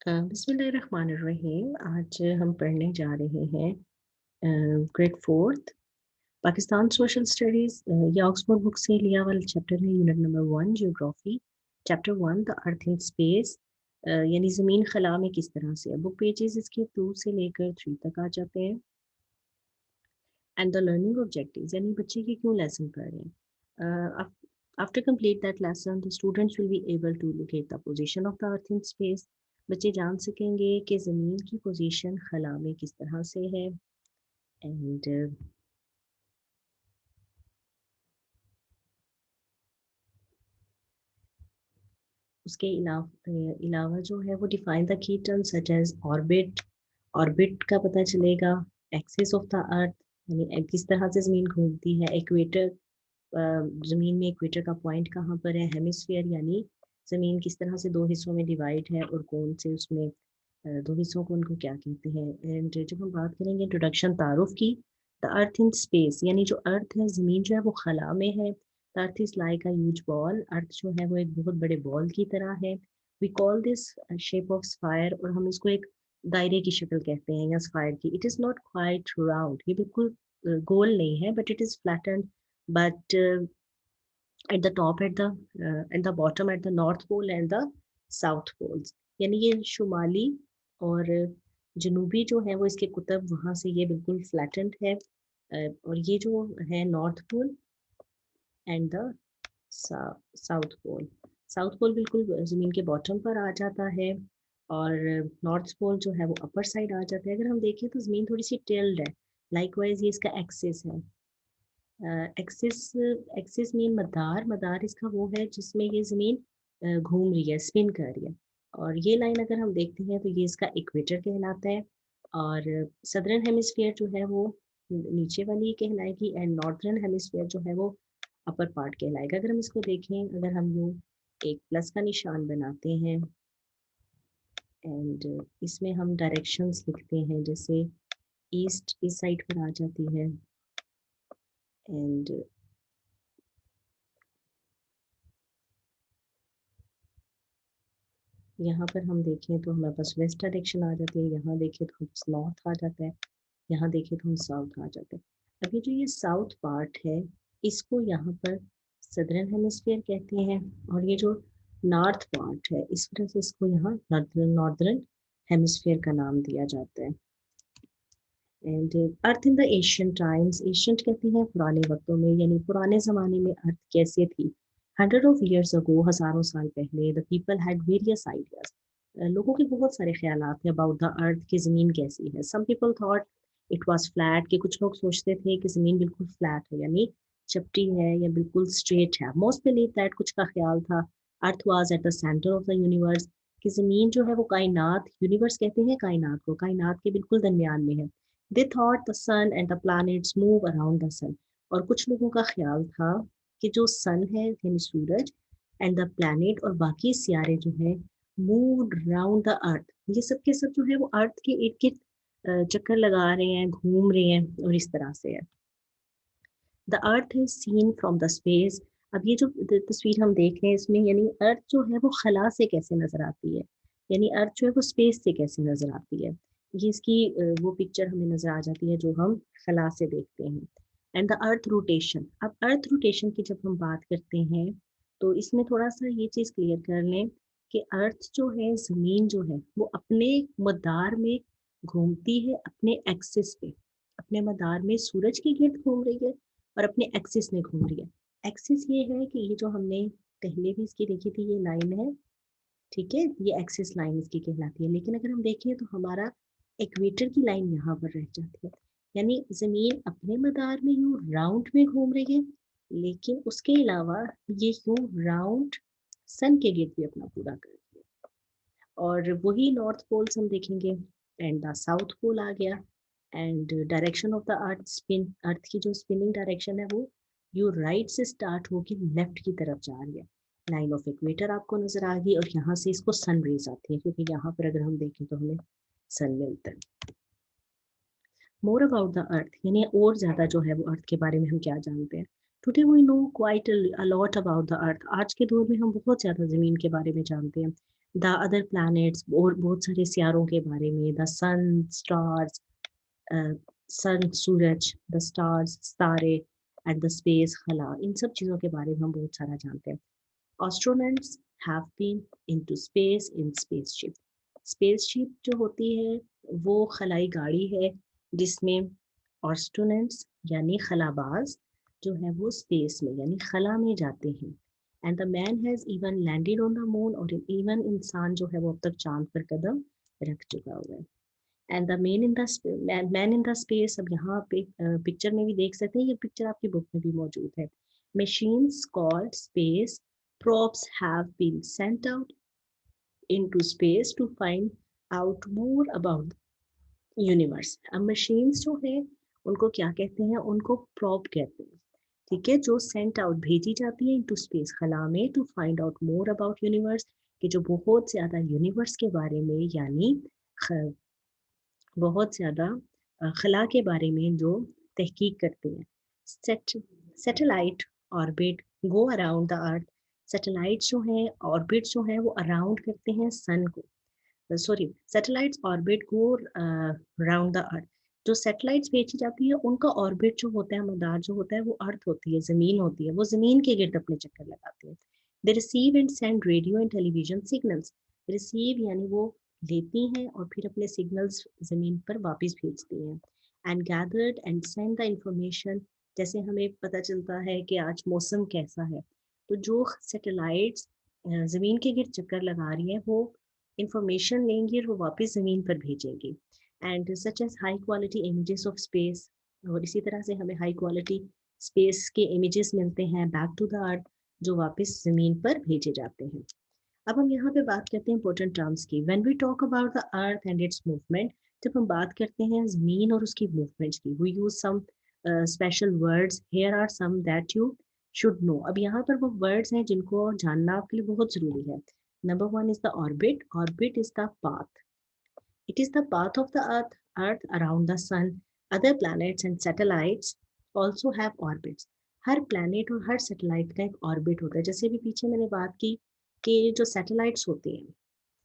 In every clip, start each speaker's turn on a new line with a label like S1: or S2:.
S1: बिस्मिल्लाहिर्रहमानिर्रहीम। आज हम पढ़ने जा रहे हैं grade fourth Pakistan social studies या ऑक्सफोर्ड बुक से लिया वाला चैप्टर है। Unit number 1 geography, chapter 1 the earth in space, यानी ज़मीन खला में किस तरह से है। बुक पेजेस इसके 2 से लेकर 3 तक आ जाते हैं। एंड द लर्निंग ऑब्जेक्टिव्स, यानी बच्चे के क्यों लेसन पढ़ रहे हैं। After complete that lesson, the students will be able to locate the position of the earth in space. बच्चे जान सकेंगे कि ज़मीन की पोजीशन खला में किस तरह से है। एंड उसके अलावा जो है वो define the key terms such as orbit. Orbit का पता चलेगा। एक्सिस ऑफ द अर्थ, यानी किस तरह से ज़मीन घूमती है। इक्वेटर, ज़मीन में इक्वेटर का पॉइंट कहाँ पर है। हेमिस्फीयर, यानी ज़मीन किस तरह से दो हिस्सों में डिवाइड है और कौन से उसमें दो हिस्सों को उनको क्या कहते हैं। एंड जब हम बात करेंगे इंट्रोडक्शन तारुफ की, द अर्थ इन स्पेस, यानी जो अर्थ है, ज़मीन जो है वो खला में है। The earth is like a huge ball, earth जो है वो एक बहुत बड़े बॉल की तरह है। We call this shape of sphere, और हम इसको एक दायरे की शक्ल कहते हैं या स्फायर की। It is not quite round, ये बिल्कुल गोल नहीं है, but it is flattened, but at the top, at the bottom, at the north pole and the south poles, यानी ये शुमाली और जनूबी जो है वो इसके कुतब, वहाँ से ये बिल्कुल फ्लैटेंड है। और ये जो है north pole and the south pole. South pole बिल्कुल ज़मीन के बॉटम पर आ जाता है और नॉर्थ पोल जो है वो अपर साइड आ जाता है। अगर हम देखें तो ज़मीन थोड़ी सी टिल्ड है। लाइकवाइज ये इसका एक्सिस है। एक्सिस, एक्सिस मीन मदार। मदार इसका वो है जिसमें ये ज़मीन घूम रही है, स्पिन कर रही है। और ये लाइन अगर हम देखते हैं तो ये इसका इक्वेटर कहलाता है। और सदर्न हेमिस्फीयर जो है वो नीचे वाली कहलाएगी एंड नॉर्थर्न हेमिस्फीयर जो है वो अपर पार्ट कहलाएगा। अगर हम इसको देखें, अगर हम यूँ एक प्लस का निशान बनाते हैं एंड इसमें हम डायरेक्शंस लिखते हैं, जैसे ईस्ट इस साइड पर आ जाती है एंड यहाँ पर हम देखें तो हमारे पास वेस्ट डायरेक्शन आ जाती है। यहाँ देखें तो हम नॉर्थ आ जाता है। यहाँ देखें तो हम साउथ आ जाते हैं। अब ये जो ये साउथ पार्ट है, इसको यहाँ पर सदर्न हेमिस्फीयर कहते हैं। और ये जो नॉर्थ पार्ट है, इस वजह से इसको यहाँ नॉर्दर्न नॉर्दर्न हेमिस्फीयर का नाम दिया जाता है। And earth in the ancient times, ancient कहते हैं पुराने वक्तों में, यानी पुराने ज़माने में अर्थ कैसे थी। हंड्रेड ऑफ ईयर्स अगो, हज़ारों साल पहले, the people had various ideas, लोगों के बहुत सारे ख्यालात थे अबाउट द अर्थ, की ज़मीन कैसी है। Some people thought it was flat, कि कुछ लोग सोचते थे कि ज़मीन बिल्कुल फ्लैट है, यानी चपटी है या बिल्कुल स्ट्रेट है। मोस्ट बिलीव दैट, कुछ का ख्याल था अर्थ was at the centre of the universe, कि ज़मीन जो है वो कायनात, यूनिवर्स कहते हैं कायनात को, कायनात के बिल्कुल दरमियान में है। They thought the sun and the planets move around the sun, और कुछ लोगों का ख्याल था कि जो सन है यानी सूरज एंड द प्लैनेट और बाकी सियारे जो है मूव अराउंड द अर्थ, ये सब के सब जो है वो अर्थ के इर्द गिर्द चक्कर लगा रहे हैं, घूम रहे हैं, और इस तरह से है। The earth is seen from the space. अब ये जो तस्वीर हम देख रहे हैं इसमें, यानी अर्थ जो है वो खला से कैसे नजर आती है, यानी अर्थ जो है वो स्पेस से कैसे नजर आती है। ये इसकी वो पिक्चर हमें नजर आ जाती है जो हम खला से देखते हैं। एंड द अर्थ रोटेशन, अब अर्थ रोटेशन की जब हम बात करते हैं तो इसमें थोड़ा सा ये चीज़ क्लियर कर लें कि अर्थ जो है, ज़मीन जो है वो अपने मदार में घूमती है, अपने एक्सिस पे, अपने मदार में सूरज के गिर्द घूम रही है और अपने एक्सिस में घूम रही है। एक्सिस ये है कि ये जो हमने पहले भी इसकी देखी थी, ये लाइन है, ठीक है, ये एक्सिस लाइन इसकी कहलाती है। लेकिन अगर हम देखें तो हमारा इक्वेटर की लाइन यहाँ पर रह जाती है, यानी ज़मीन अपने मदार में यूँ राउंड में घूम रही है, लेकिन उसके अलावा ये यूँ राउंड सन के गिर्द भी अपना पूरा कर रही है। और वही नॉर्थ पोल्स हम देखेंगे एंड द साउथ पोल आ गया। And direction of the earth spin, earth की जो स्पिनिंग डायरेक्शन है वो यू राइट से स्टार्ट होकर लेफ्ट की तरफ जा रही है। लाइन ऑफ इक्वेटर आपको नजर आ गई और यहाँ से इसको सन रेज आती है, क्योंकि यहाँ पर अगर हम देखें तो हमें सन मिलता है। मोर अबाउट द अर्थ, यानी और ज़्यादा जो है वो अर्थ के बारे में हम क्या जानते हैं। Today we know quite a lot about the earth, आज के दौर में हम बहुत ज़्यादा ज़मीन के बारे में जानते हैं। द अदर प्लैनेट्स, और बहुत सारे सियारों के बारे में, द सन, स्टार्स, सन सूरज, द स्टार्स तारे, एंड द स्पेस खला, इन सब चीज़ों के बारे में हम बहुत सारा जानते हैं. Astronauts have been into space in spaceship. Spaceship जो होती है वो खलाई गाड़ी है जिसमें एस्ट्रोनॉट्स यानी खलाबाज जो है वो स्पेस में यानी खला में जाते हैं. And the man has even landed on the moon, और इवन इंसान जो है वो अब तक चांद पर कदम रख चुका हुआ है. And the man in the space, अब यहाँ पे पिक्चर में भी देख सकते हैं, ये पिक्चर आपकी बुक में भी मौजूद है. Machines called space probes have been sent out into space to find out more about universe. अब मशीन्स जो है उनको क्या कहते हैं, उनको प्रॉप कहते हैं. ठीक है, जो सेंट आउट भेजी जाती है इनटू स्पेस खला में to find out more about universe, कि जो बहुत ज्यादा यूनिवर्स के बारे में यानी बहुत ज्यादा खला के बारे में जो तहकीक करते हैं. Satellite orbit go around the earth. Satellite जो है ऑर्बिट जो है वो अराउंड करते हैं सन को. Sorry, satellites orbit go around the earth. जो सैटेलाइट्स भेजी जाती है उनका ऑर्बिट जो होता है, मदार जो होता है वो अर्थ होती है, जमीन होती है, वो जमीन के गिर्द अपने चक्कर लगाते हैं. They receive and send radio and television signals. Receive यानी वो लेती हैं और फिर अपने सिग्नल्स जमीन पर वापस भेजती हैं. And gathered and send the information. जैसे हमें पता चलता है कि आज मौसम कैसा है, तो जो सैटेलाइट्स जमीन के गिर्द चक्कर लगा रही है वो इंफॉर्मेशन लेंगी और वो वापस ज़मीन पर भेजेंगी. And such as high quality images of space, और इसी तरह से हमें हाई क्वालिटी स्पेस के इमेजेस मिलते हैं बैक टू द अर्थ, जो वापस ज़मीन पर भेजे जाते हैं. अब हम यहाँ पे बात करते हैं इंपॉर्टेंट टर्म्स की. When we talk about the earth and its movement, जब हम बात करते हैं ज़मीन और उसकी मूवमेंट्स की, we use some special words. Here are some that you should know. अब यहाँ पर वो वर्ड्स हैं जिनको जानना आपके लिए बहुत ज़रूरी है. Number one is the orbit. Orbit is the path. It is the path of the Earth around the sun. Other planets and satellites also have orbits. Her planet और हर satellite का एक orbit होता है. जैसे भी पीछे मैंने बात की कि जो satellites होते हैं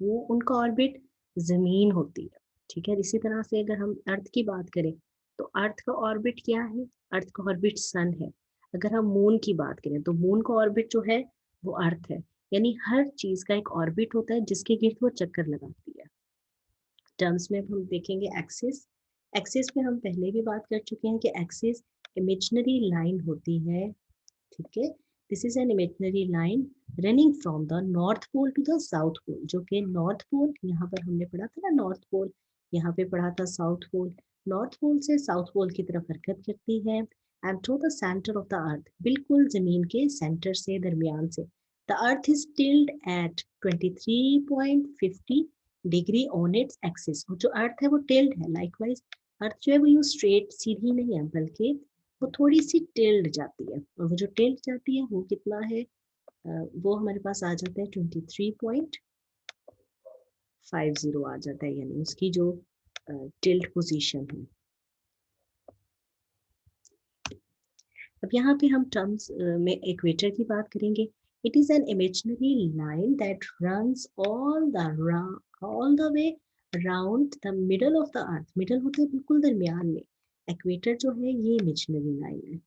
S1: वो उनका orbit जमीन होती है. ठीक है, इसी तरह से अगर हम अर्थ की बात करें तो अर्थ का ऑर्बिट क्या है, अर्थ का ऑर्बिट सन है. अगर हम मून की बात करें तो मून का ऑर्बिट जो है वो अर्थ है. यानी हर चीज का एक ऑर्बिट होता है जिसके गिर्द वो चक्कर लगाती है. टर्म्स में हम देखेंगे एक्सिस. एक्सिस में हम पहले भी बात कर चुके हैं कि एक्सिस इमेजिनरी लाइन होती है. ठीक है, this is an imaginary line running from the north pole to the south pole. जो कि नॉर्थ पोल यहाँ पर हमने पढ़ा था ना, नॉर्थ पोल, यहाँ पे पढ़ा था साउथ पोल. नॉर्थ पोल से साउथ पोल की तरफ हरकत करती है. And to the centre of the earth, बिल्कुल जमीन के सेंटर से, दरमियान से. The earth is tilted at 23.50 degree on its axis. और जो अर्थ है वो टिल्ड है. लाइकवाइज अर्थ जो है वो यूं स्ट्रेट सीधी नहीं है, बल्कि वो थोड़ी सी टिल्ड जाती है. और वो जो टिल्ड जाती है वो कितना है, वो हमारे पास आ जाता है 23.50 आ जाता है, यानी उसकी जो टिल्ड पोजीशन है. अब यहाँ पे हम टर्म्स में इक्वेटर की बात करेंगे. It is an imaginary line that runs all the way round the middle of the earth. Middle होता है बिल्कुल दरमियान में. इक्वेटर जो है ये इमेजिनरी लाइन है.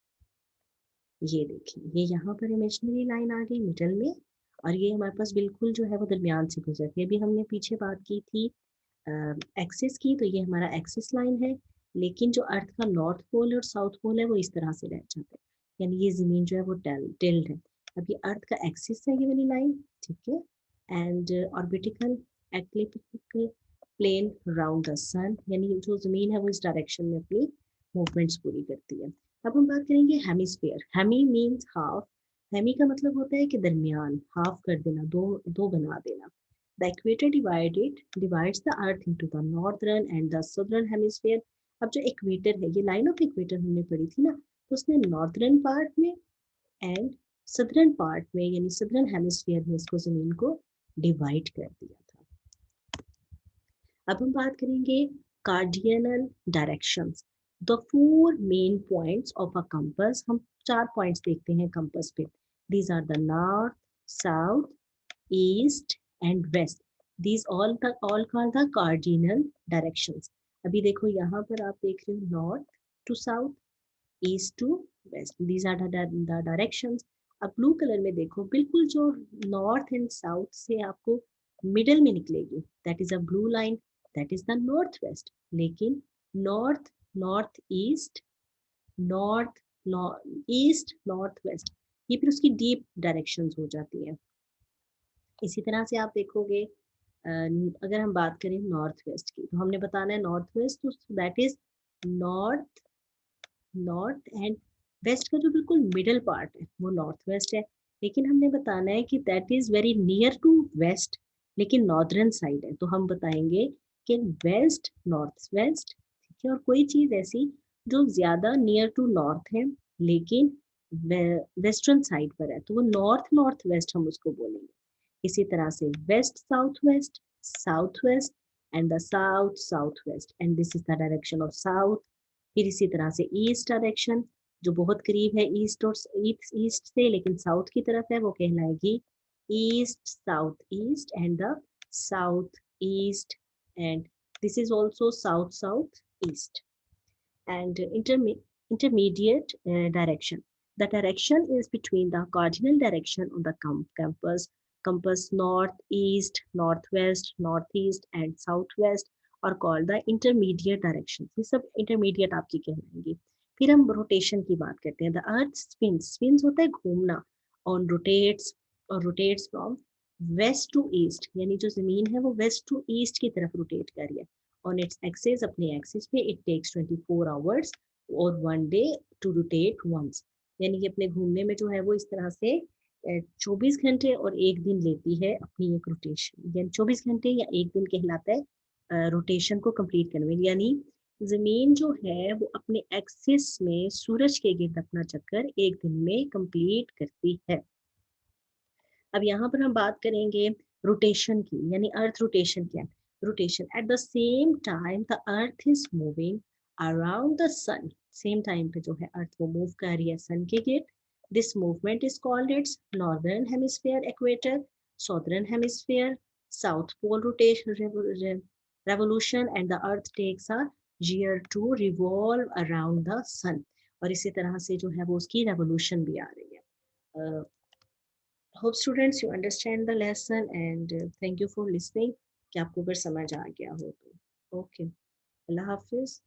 S1: ये देखिए, ये यहाँ पर इमेजिनरी लाइन आ गई मिडल में, और ये हमारे पास बिल्कुल जो है वो दरमियान से गुजरती है. अभी हमने पीछे बात की थी एक्सिस की, तो ये हमारा एक्सिस लाइन है. लेकिन जो अर्थ का नॉर्थ पोल और साउथ पोल है वो इस तरह से रह जाता है, यानी ये जमीन जो है वो टिल्ड है. अब ये अर्थ का एक्सिस है ये वाली लाइन. ठीक है, एंड ऑर्बिटिकल एक्लिप्टिकल प्लेन राउंड द सन, यानी जो जमीन है वो इस डायरेक्शन में अपनी मूवमेंट्स पूरी करती है. अब हम बात करेंगे hemisphere. Hemi means half. Hemi का मतलब होता है कि दरमियान, हाफ कर देना, दो दो बना देना. The equator divides the earth into the northern and the southern hemisphere. अब जो इक्वेटर है, ये लाइन ऑफ इक्वेटर हमने पढ़ी थी ना, तो उसने नॉर्दर्न पार्ट में एंड सदर्न पार्ट में यानी सदर्न हेमिस्फीयर में इसको जमीन को डिवाइड कर दिया था. अब हम बात करेंगे cardinal directions. The four main points of a compass. हम 4 पॉइंट्स देखते हैं कंपास पे. These are the north, south, east and west. These all called the cardinal directions. अभी देखो यहाँ पर आप देख रहे हो north to south, east to west. These are the directions. अब ब्लू कलर में देखो, बिल्कुल जो नॉर्थ एंड साउथ से आपको मिडल में निकलेगी, that is a blue line, that is the north west. लेकिन north, north east, north, east, north west, ये फिर उसकी डीप डायरेक्शंस हो जाती हैं. इसी तरह से आप देखोगे, अगर हम बात करें नॉर्थ वेस्ट की, तो हमने बताना है नॉर्थ वेस्ट, तो that is north, north and west का जो बिल्कुल मिडल पार्ट है वो नॉर्थ वेस्ट है. लेकिन हमने बताना है कि that is very near to west, लेकिन नॉर्दर्न साइड है, तो हम बताएंगे कि वेस्ट, नॉर्थ वेस्ट. ठीक है, और कोई चीज ऐसी जो ज्यादा नियर टू नॉर्थ है लेकिन वेस्टर्न साइड पर है, तो वो नॉर्थ, नॉर्थ वेस्ट हम उसको बोलेंगे. इसी तरह से west south west, south west and the south south west, and this is the direction of south. फिर इसी तरह से ईस्ट डायरेक्शन, जो बहुत करीब है ईस्ट और ईस्ट से लेकिन साउथ की तरफ है, वो कहलाएगी east south east and the south east, and this is also south south east. And intermediate direction. The direction is between the cardinal direction on the compass north, east, northwest, northeast, and southwest are called the intermediate directions. ये सब intermediate आपकी कहलाएंगी. फिर हम rotation की बात करते हैं. The earth spins, spins होता है घूमना, on rotates और rotates from west to east, यानी जो जमीन है वो west to east की तरफ रोटेट कर रही है. On its axis, अपने एक्सिस पे, it takes 24 hours or 1 day to rotate once. यानी कि अपने घूमने में जो है वो इस तरह से 24 घंटे और 1 दिन लेती है अपनी एक रोटेशन, यानी 24 घंटे या 1 दिन कहलाता है रोटेशन को कंप्लीट करने में. यानी जमीन जो है वो अपने एक्सिस में सूरज के गिर्द अपना चक्कर 1 दिन में कंप्लीट करती है. अब यहाँ पर हम बात करेंगे रोटेशन की, यानी अर्थ रोटेशन क्या है. Rotation, at the same time the earth is moving around the sun, same time पे जो है अर्थ वो मूव कर रही है सन के गिर्द. This movement is called its northern hemisphere equator, southern hemisphere south pole rotation revolution, and the earth takes a year to revolve around the sun. और इसी तरह से जो है वो उसकी रेवोल्यूशन भी आ रही है. Hope students you understand the lesson, and thank you for listening. कि आपको अगर समझ आ गया हो तो ओके, अल्लाह हाफिज.